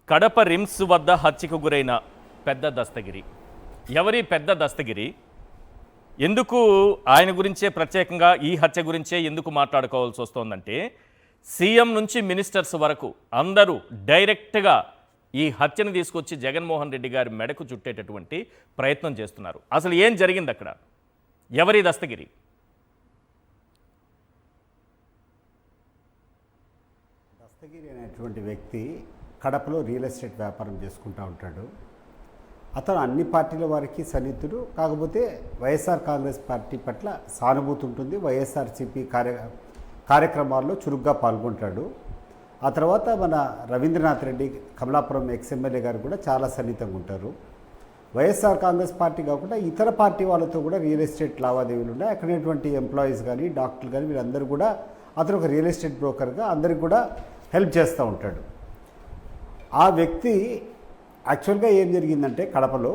Kadapa RIMS వద్ద హత్యకు గురైన పెద్ద దస్తగిరి. ఎవరి పెద్ద దస్తగిరి? ఎందుకు ఆయన గురించే ప్రత్యేకంగా ఈ హత్య గురించే ఎందుకు మాట్లాడుకోవాల్సి వస్తోందంటే, సీఎం నుంచి మినిస్టర్స్ వరకు అందరూ డైరెక్ట్గా ఈ హత్యను తీసుకొచ్చి జగన్మోహన్ రెడ్డి గారి మెడకు చుట్టేటటువంటి ప్రయత్నం చేస్తున్నారు. అసలు ఏం జరిగింది అక్కడ? ఎవరి దస్తగిరి? దస్తగిరి అనేటువంటి వ్యక్తి కడపలో రియల్ ఎస్టేట్ వ్యాపారం చేసుకుంటూ ఉంటాడు. అతను అన్ని పార్టీల వారికి సన్నిహితుడు. కాకపోతే వైఎస్ఆర్ కాంగ్రెస్ పార్టీ పట్ల సానుభూతి ఉంటుంది. వైఎస్ఆర్సీపీ కార్యక్రమాల్లో చురుగ్గా పాల్గొంటాడు. ఆ తర్వాత మన రవీంద్రనాథ్ రెడ్డి కమలాపురం ఎక్స్ఎమ్మెల్యే గారు కూడా చాలా సన్నిహితంగా ఉంటారు. వైఎస్ఆర్ కాంగ్రెస్ పార్టీ కాకుండా ఇతర పార్టీ వాళ్ళతో కూడా రియల్ ఎస్టేట్ లావాదేవీలు ఉన్నాయి. అక్కడటువంటి ఎంప్లాయీస్ కానీ డాక్టర్లు కానీ వీళ్ళందరూ కూడా అతను ఒక రియల్ ఎస్టేట్ బ్రోకర్గా అందరికి కూడా హెల్ప్ చేస్తూ ఉంటాడు. ఆ వ్యక్తి యాక్చువల్గా ఏం జరిగిందంటే, కడపలో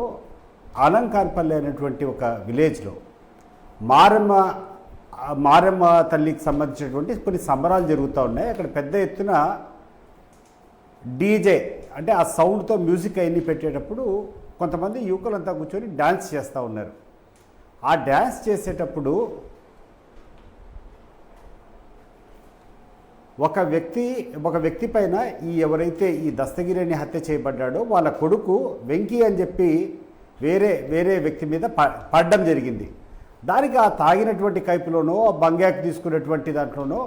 ఆలంకాన్పల్లి అనేటువంటి ఒక విలేజ్లో మారమ్మ తల్లికి సంబంధించినటువంటి కొన్ని సంబరాలు జరుగుతూ ఉన్నాయి. అక్కడ పెద్ద ఎత్తున డీజే అంటే ఆ సౌండ్తో మ్యూజిక్ అవన్నీ పెట్టేటప్పుడు కొంతమంది యువకులంతా కూర్చొని డ్యాన్స్ చేస్తూ ఉన్నారు. ఆ డ్యాన్స్ చేసేటప్పుడు ఒక వ్యక్తి పైన ఎవరైతే ఈ దస్తగిరి అని హత్య చేయబడ్డాడో వాళ్ళ కొడుకు వెంకీ అని చెప్పి వేరే వ్యక్తి మీద పడడం జరిగింది. దానికి ఆ తాగినటువంటి కైపులోనో బంగాకు తీసుకున్నటువంటి దాంట్లోనో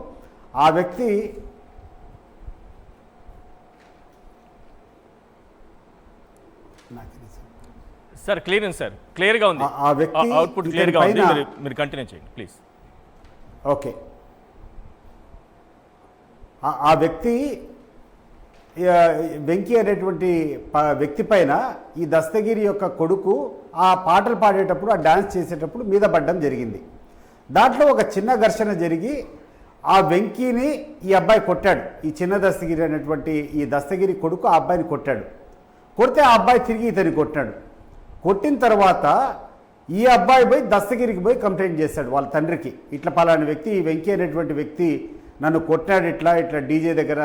ఆ వ్యక్తి సార్ క్లియర్గా ఉంది. ఆ వ్యక్తి అవుట్పుట్ క్లియర్గా ఉంది. మీరు కంటిన్యూ చేయండి ప్లీజ్. ఓకే. ఆ వ్యక్తి వెంకీ అనేటువంటి వ్యక్తి పైన ఈ దస్తగిరి యొక్క కొడుకు ఆ పాటలు పాడేటప్పుడు ఆ డ్యాన్స్ చేసేటప్పుడు మీద పడడం జరిగింది. దాంట్లో ఒక చిన్న ఘర్షణ జరిగి ఆ వెంకీని ఈ అబ్బాయి కొట్టాడు. ఈ చిన్న దస్తగిరి అనేటువంటి ఈ దస్తగిరి కొడుకు ఆ అబ్బాయిని కొట్టాడు. కొడితే ఆ అబ్బాయి తిరిగి ఇతని కొట్టాడు. కొట్టిన తర్వాత ఈ అబ్బాయి పోయి దస్తగిరికి పోయి కంప్లైంట్ చేశాడు వాళ్ళ తండ్రికి. ఇట్లా పలానా వ్యక్తి ఈ వెంకీ అనేటువంటి వ్యక్తి నన్ను కొట్టాడు, ఇట్లా డీజే దగ్గర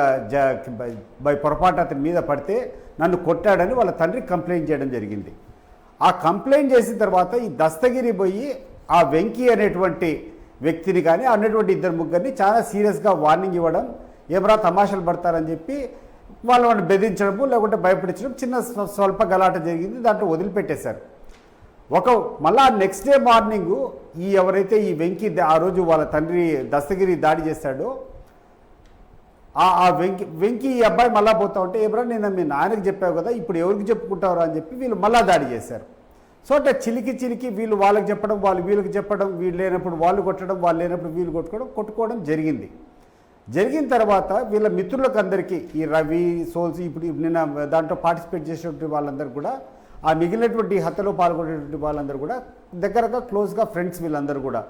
బై పొరపాటు అతని మీద పడితే నన్ను కొట్టాడని వాళ్ళ తండ్రికి కంప్లైంట్ చేయడం జరిగింది. ఆ కంప్లైంట్ చేసిన తర్వాత ఈ దస్తగిరి పోయి ఆ వెంకీ అనేటువంటి వ్యక్తిని కానీ అన్నటువంటి ఇద్దరు ముగ్గురిని చాలా సీరియస్గా వార్నింగ్ ఇవ్వడం, ఏమరా తమాషాలు పడతారని చెప్పి వాళ్ళని బెదిరించడము లేకుంటే భయపడించడం, చిన్న స్వల్ప గలాట జరిగింది. దాంట్లో వదిలిపెట్టేశారు. మళ్ళా నెక్స్ట్ డే మార్నింగు ఎవరైతే ఈ వెంకీ ఆ రోజు వాళ్ళ తండ్రి దస్తగిరి దాడి చేశాడో ఆ వెంకీ ఈ అబ్బాయి మళ్ళా పోతా ఉంటే, ఏమరా నేను మీ నాయనకు చెప్పావు కదా, ఇప్పుడు ఎవరికి చెప్పుకుంటారు అని చెప్పి వీళ్ళు మళ్ళా దాడి చేశారు. సో అంటే చిలికి వీళ్ళు వాళ్ళకి చెప్పడం, వాళ్ళు వీళ్ళకి చెప్పడం, వీళ్ళు లేనప్పుడు వాళ్ళు కొట్టడం, వాళ్ళు లేనప్పుడు వీళ్ళు కొట్టుకోవడం జరిగింది. జరిగిన తర్వాత వీళ్ళ మిత్రులకు అందరికీ ఈ రవి సోల్స్ ఇప్పుడు నిన్న దాంట్లో పార్టిసిపేట్ చేసేటువంటి వాళ్ళందరూ కూడా, ఆ మిగిలినటువంటి హత్యలో పాల్గొనేటువంటి వాళ్ళందరూ కూడా దగ్గరగా క్లోజ్గా ఫ్రెండ్స్. వీళ్ళందరూ కూడా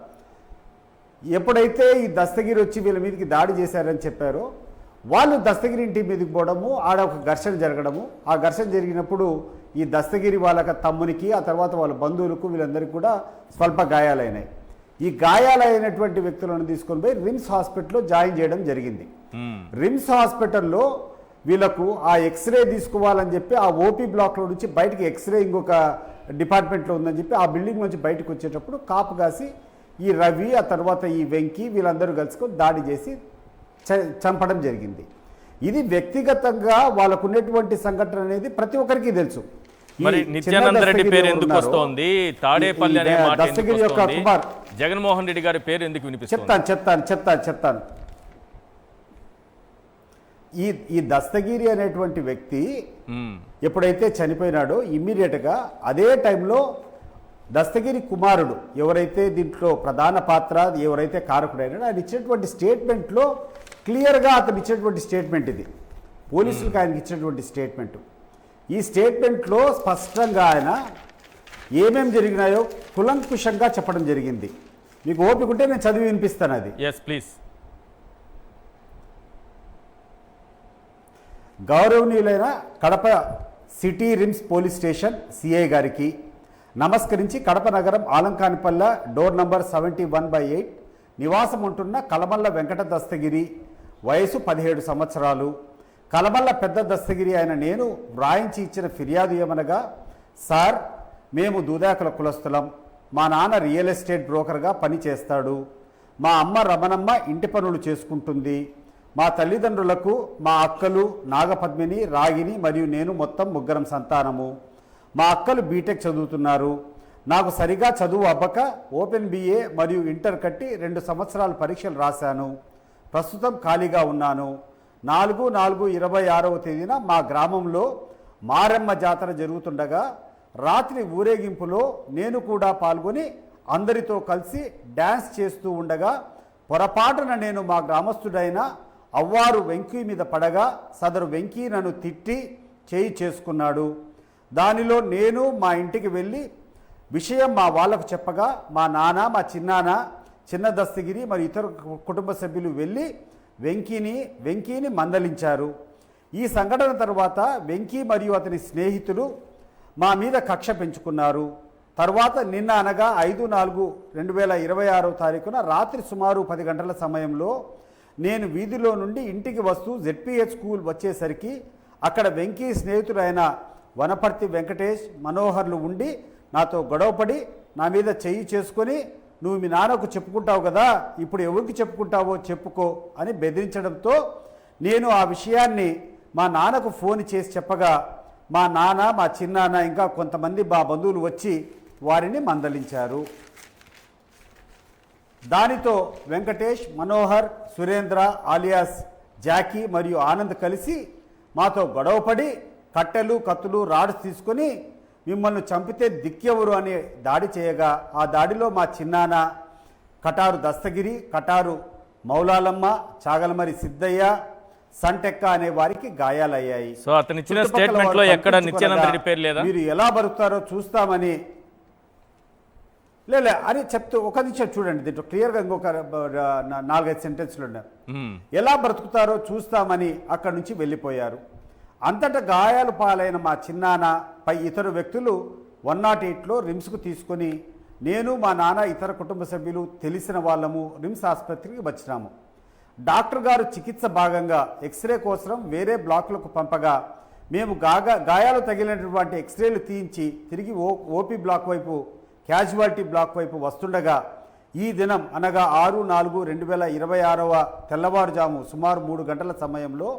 ఎప్పుడైతే ఈ దస్తగిరి వచ్చి వీళ్ళ మీదకి దాడి చేశారని చెప్పారో, వాళ్ళు దస్తగిరి ఇంటి మీదకి పోవడము, ఆడ ఒక ఘర్షణ జరగడము. ఆ ఘర్షణ జరిగినప్పుడు ఈ దస్తగిరి వాళ్ళ తమ్మునికి, ఆ తర్వాత వాళ్ళ బంధువులకు వీళ్ళందరికీ కూడా స్వల్ప గాయాలైనాయి. ఈ గాయాలైనటువంటి వ్యక్తులను తీసుకొని పోయి రిమ్స్ హాస్పిటల్లో జాయిన్ చేయడం జరిగింది. రిమ్స్ హాస్పిటల్లో వీళ్ళకు ఆ ఎక్స్రే తీసుకోవాలని చెప్పి ఆ ఓపీ బ్లాక్లో నుంచి బయటికి ఎక్స్రే ఇంకొక డిపార్ట్మెంట్లో ఉందని చెప్పి ఆ బిల్డింగ్ నుంచి బయటకు వచ్చేటప్పుడు కాపు కాసి ఈ రవి, ఆ తర్వాత ఈ వెంకీ వీళ్ళందరూ కలుసుకొని దాడి చేసి చంపడం జరిగింది. ఇది వ్యక్తిగతంగా వాళ్ళకున్నటువంటి సంఘటన అనేది ప్రతి ఒక్కరికి తెలుసు. మరి నిత్యానంద రెడ్డి పేరు ఎందుకు వస్తోంది? తాడేపల్లి అనే మాట దస్తగిరి యొక్క కుమార్ జగన్మోహన్ రెడ్డి గారి పేరు ఎందుకు వినిపిస్తుంది? చెప్తాను. ఈ దస్తగిరి అనేటువంటి వ్యక్తి ఎప్పుడైతే చనిపోయినాడో ఇమ్మీడియట్గా అదే టైంలో దస్తగిరి కుమారుడు ఎవరైతే దీంట్లో ప్రధాన పాత్ర ఎవరైతే కారకుడైనాడో ఆయన ఇచ్చినటువంటి స్టేట్మెంట్లో క్లియర్గా అతను ఇచ్చినటువంటి స్టేట్మెంట్ ఇది. పోలీసులకు ఆయనకి ఇచ్చినటువంటి స్టేట్మెంటు. ఈ స్టేట్మెంట్లో స్పష్టంగా ఆయన ఏమేమి జరిగినాయో కులంకుషంగా చెప్పడం జరిగింది. మీకు ఓపిక ఉంటే నేను చదివి వినిపిస్తాను అది. Yes please. గౌరవనీయులైన Kadapa city RIMS police station CI గారికి నమస్కరించి కడప నగరం ఆలంకానిపల్లె డోర్ నంబర్ 71/8 నివాసం ఉంటున్న కలమల్ల వెంకట దస్తగిరి, వయసు 17 సంవత్సరాలు, కలమల్ల పెద్ద దస్తగిరి అయిన నేను వ్రాయించి ఇచ్చిన ఫిర్యాదు ఏమనగా, సార్ మేము దూదాకుల కులస్తులం, మా నాన్న రియల్ ఎస్టేట్ బ్రోకర్గా పని చేస్తాడు, మా అమ్మ రమణమ్మ ఇంటి పనులు చేసుకుంటుంది, మా తల్లిదండ్రులకు మా అక్కలు నాగపద్మిని, రాగిని మరియు నేను మొత్తం ముగ్గురం సంతానము. మా అక్కలు బీటెక్ చదువుతున్నారు. నాకు సరిగా చదువు అబ్బక ఓపెన్ బిఏ మరియు ఇంటర్ కట్టి 2 సంవత్సరాలు పరీక్షలు రాశాను. ప్రస్తుతం ఖాళీగా ఉన్నాను. 4/4/26వ తేదీన మా గ్రామంలో మారెమ్మ జాతర జరుగుతుండగా రాత్రి ఊరేగింపులో నేను కూడా పాల్గొని అందరితో కలిసి డ్యాన్స్ చేస్తూ ఉండగా పొరపాటున నేను మా గ్రామస్తుడైన అవ్వారు వెంకీ మీద పడగా సదరు వెంకీ నన్ను తిట్టి చేయి చేసుకున్నాడు. దానిలో నేను మా ఇంటికి వెళ్ళి విషయం మా వాళ్ళకు చెప్పగా మా నాన్న, మా చిన్నాన్న, చిన్న దస్తగిరి మరియు ఇతర కుటుంబ సభ్యులు వెళ్ళి వెంకీని మందలించారు. ఈ సంఘటన తర్వాత వెంకీ మరియు అతని స్నేహితులు మా మీద కక్ష పెంచుకున్నారు. తర్వాత నిన్న అనగా 5/4/2026 తారీఖున రాత్రి సుమారు 10 గంటల సమయంలో నేను వీధిలో నుండి ఇంటికి వస్తూ జెడ్పీహెచ్ స్కూల్ వచ్చేసరికి అక్కడ వెంకీ స్నేహితులైన వనపర్తి వెంకటేష్, మనోహర్లు ఉండి నాతో గొడవపడి నా మీద చెయ్యి చేసుకొని, నువ్వు మీ నాన్నకు చెప్పుకుంటావు కదా, ఇప్పుడు ఎవరికి చెప్పుకుంటావో చెప్పుకో అని బెదిరించడంతో నేను ఆ విషయాన్ని మా నాన్నకు ఫోన్ చేసి చెప్పగా మా నాన్న, మా చిన్నాన్న ఇంకా కొంతమంది మా బంధువులు వచ్చి వారిని మందలించారు. దానితో వెంకటేష్, మనోహర్, సురేంద్ర ఆలియాస్ జాకీ మరియు ఆనంద్ కలిసి మాతో గొడవపడి కట్టెలు, కత్తులు, రాడ్స్ తీసుకొని మిమ్మల్ని చంపితే దిక్కెవరు అని దాడి చేయగా ఆ దాడిలో మా చిన్నాన్న, కటారు దస్తగిరి, కటారు మౌలాలమ్మ, చాగలమరి సిద్ధయ్య, సంటెక్క అనే వారికి గాయాలయ్యాయి. సో అతను ఇచ్చిన స్టేట్మెంట్ లో ఎక్కడ నిత్యానంద రెడ్డి పేరు లేదా? మీరు ఎలా బతుకుతారో చూస్తామని లే అని చెప్తూ ఒక నిమిషం చూడండి, దీంట్లో క్లియర్గా ఇంకొక 4-5 సెంటెన్స్లు ఉన్నారు. ఎలా బ్రతుకుతారో చూస్తామని అక్కడి నుంచి వెళ్ళిపోయారు. అంతటా గాయాలు పాలైన మా చిన్నాన్న పై ఇతర వ్యక్తులు 108లో రిమ్స్కు తీసుకొని నేను, మా నాన్న, ఇతర కుటుంబ సభ్యులు తెలిసిన వాళ్ళము రిమ్స్ ఆసుపత్రికి వచ్చినాము. డాక్టర్ గారు చికిత్స భాగంగా ఎక్స్రే కోసం వేరే బ్లాకులకు పంపగా మేము గాయాలు తగిలినటువంటి ఎక్స్రేలు తీయించి తిరిగి ఓపీ బ్లాక్ వైపు, క్యాజువాలిటీ బ్లాక్ వైపు వస్తుండగా ఈ దినం అనగా 6/4/2026 తెల్లవారుజాము సుమారు 3 గంటల సమయంలో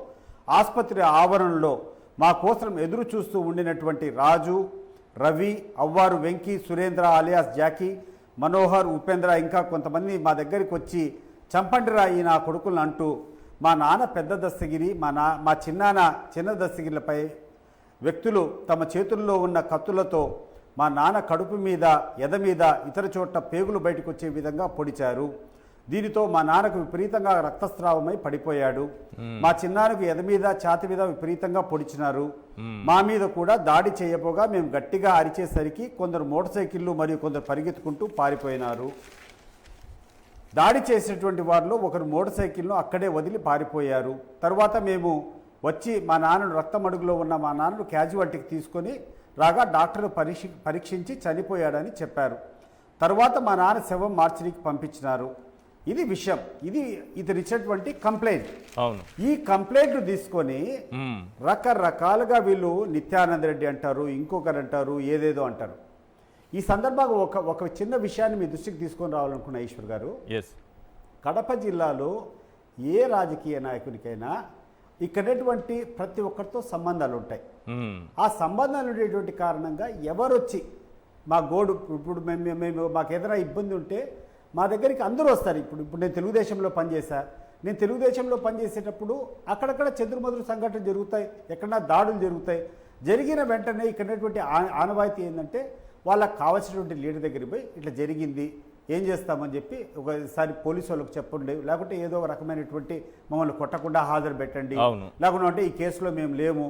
ఆసుపత్రి ఆవరణలో మా కోసం ఎదురు చూస్తూ ఉండినటువంటి రాజు, రవి, అవ్వారు వెంకీ, సురేంద్ర ఆలియాస్ జాకీ, మనోహర్, ఉపేంద్ర ఇంకా కొంతమంది మా దగ్గరికి వచ్చి చంపండిరా ఈ నా కొడుకులను అంటూ మా నాన్న పెద్ద దస్తగిరి, మా చిన్న దస్తగిరిలపై వ్యక్తులు తమ చేతుల్లో ఉన్న కత్తులతో మా నాన్న కడుపు మీద, ఎద మీద, ఇతర చోట్ల పేగులు బయటకు వచ్చే విధంగా పొడిచారు. దీనితో మా నాన్నకు విపరీతంగా రక్తస్రావమై పడిపోయాడు. మా చిన్నాన్నకు ఎద మీద, ఛాతి మీద విపరీతంగా పొడిచినారు. మా మీద కూడా దాడి చేయబోగా మేము గట్టిగా అరిచేసరికి కొందరు మోటార్ సైకిళ్ళు మరియు కొందరు పరిగెత్తుకుంటూ పారిపోయినారు. దాడి చేసినటువంటి వారిలో ఒకరు మోటార్ సైకిల్ను అక్కడే వదిలి పారిపోయారు. తర్వాత మేము వచ్చి మా నాన్నను రక్తమడుగులో ఉన్న మా నాన్నను క్యాజువాలిటీకి తీసుకొని రాగా డాక్టర్లు పరీక్షించి చనిపోయాడని చెప్పారు. తర్వాత మా నాన్న శవం మార్చిరికి పంపించినారు. ఇది విషయం. ఇది ఇతను ఇచ్చినటువంటి కంప్లైంట్. అవును. ఈ కంప్లైంట్ తీసుకొని రకరకాలుగా వీళ్ళు నిత్యానంద రెడ్డి అంటారు, ఇంకొకరు అంటారు, ఏదేదో అంటారు. ఈ సందర్భంగా ఒక చిన్న విషయాన్ని మీ దృష్టికి తీసుకొని రావాలనుకున్న ఈశ్వర్ గారు, కడప జిల్లాలో ఏ రాజకీయ నాయకునికైనా ఇక్కడటువంటి ప్రతి ఒక్కరితో సంబంధాలు ఉంటాయి. ఆ సంబంధాలు ఉండేటువంటి కారణంగా ఎవరొచ్చి మా గోడు ఇప్పుడు మేము మాకు ఏదైనా ఇబ్బంది ఉంటే మా దగ్గరికి అందరూ వస్తారు. ఇప్పుడు నేను తెలుగుదేశంలో పనిచేశా. నేను తెలుగుదేశంలో పనిచేసేటప్పుడు అక్కడక్కడ చెదురుమదురు సంఘటనలు జరుగుతాయి, ఎక్కడన్నా దాడులు జరుగుతాయి. జరిగిన వెంటనే ఇక్కడటువంటి ఆనవాయితీ ఏంటంటే వాళ్ళకి కావాల్సినటువంటి లీడర్ దగ్గరికి పోయి ఇట్లా జరిగింది, ఏం చేస్తామని చెప్పి ఒకసారి పోలీసు వాళ్ళకి చెప్పండి, లేకుంటే ఏదో ఒక రకమైనటువంటి మమ్మల్ని కొట్టకుండా హాజరు పెట్టండి, లేకుండా అంటే ఈ కేసులో మేము లేము,